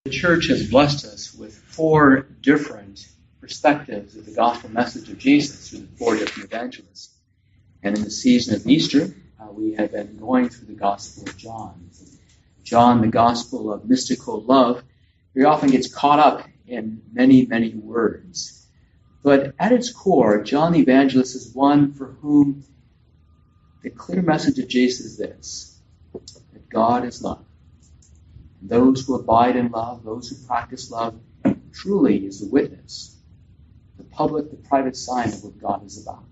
The church has blessed us with 4 different perspectives of the gospel message of Jesus through the 4 different evangelists. And in the season of Easter, we have been going through the Gospel of John. John, the gospel of mystical love, very often gets caught up in many, many words. But at its core, John the Evangelist is one for whom the clear message of Jesus is this: that God is love. And those who abide in love, those who practice love, truly is the witness, the public, the private sign of what God is about.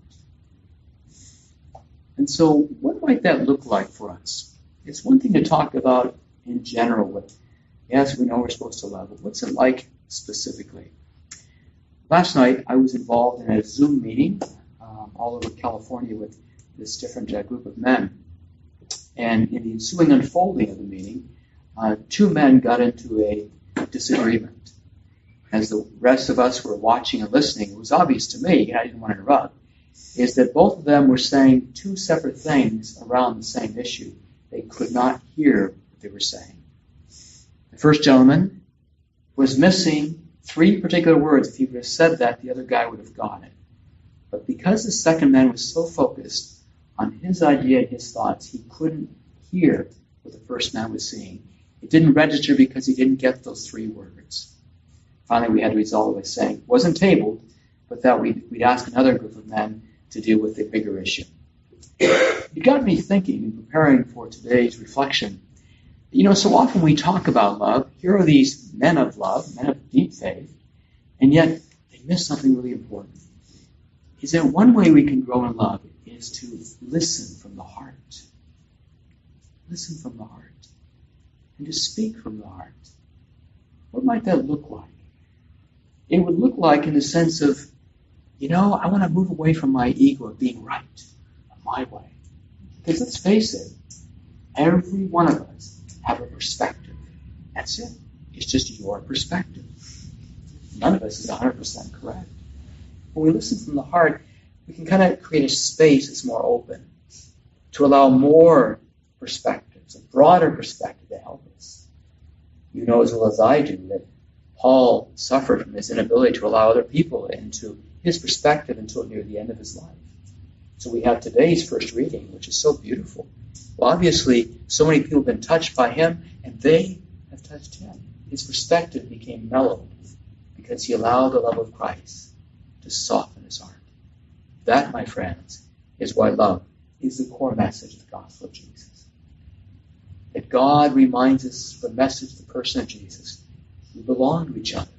And so what might that look like for us? It's one thing to talk about in general. Yes, we know we're supposed to love, but what's it like specifically? Last night, I was involved in a Zoom meeting all over California with this different group of men. And in the ensuing unfolding of the meeting, 2 men got into a disagreement. As the rest of us were watching and listening, it was obvious to me, and I didn't want to interrupt, is that both of them were saying 2 separate things around the same issue. They could not hear what they were saying. The first gentleman was missing 3 particular words. If he would have said that, the other guy would have got it. But because the second man was so focused on his idea and his thoughts, he couldn't hear what the first man was saying. It didn't register because he didn't get those 3 words. Finally, we had to resolve it by saying it wasn't tabled, but that we'd ask another group of men to deal with the bigger issue. It got me thinking and preparing for today's reflection. So often we talk about love. Here are these men of love, men of deep faith, and yet they miss something really important. Is that one way we can grow in love is to listen from the heart. Listen from the heart. And to speak from the heart. What might that look like? It would look like in the sense of, I want to move away from my ego of being right, my way. Because let's face it, every one of us have a perspective. That's it. It's just your perspective. None of us is 100% correct. When we listen from the heart, we can kind of create a space that's more open to allow more perspectives, a broader perspective to help us. You know as well as I do that Paul suffered from his inability to allow other people into his perspective until near the end of his life. So we have today's first reading, which is so beautiful. Well, obviously, so many people have been touched by him, and they have touched him. His perspective became mellowed because he allowed the love of Christ to soften his heart. That, my friends, is why love is the core message of the gospel of Jesus. That God reminds us the message, the person of Jesus. We belong to each other.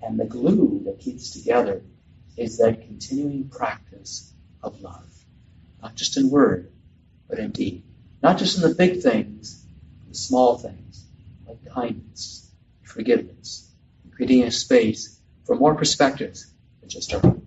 And the glue that keeps together is that continuing practice of love. Not just in word, but in deed. Not just in the big things, but the small things, like kindness, forgiveness, and creating a space for more perspectives than just our own.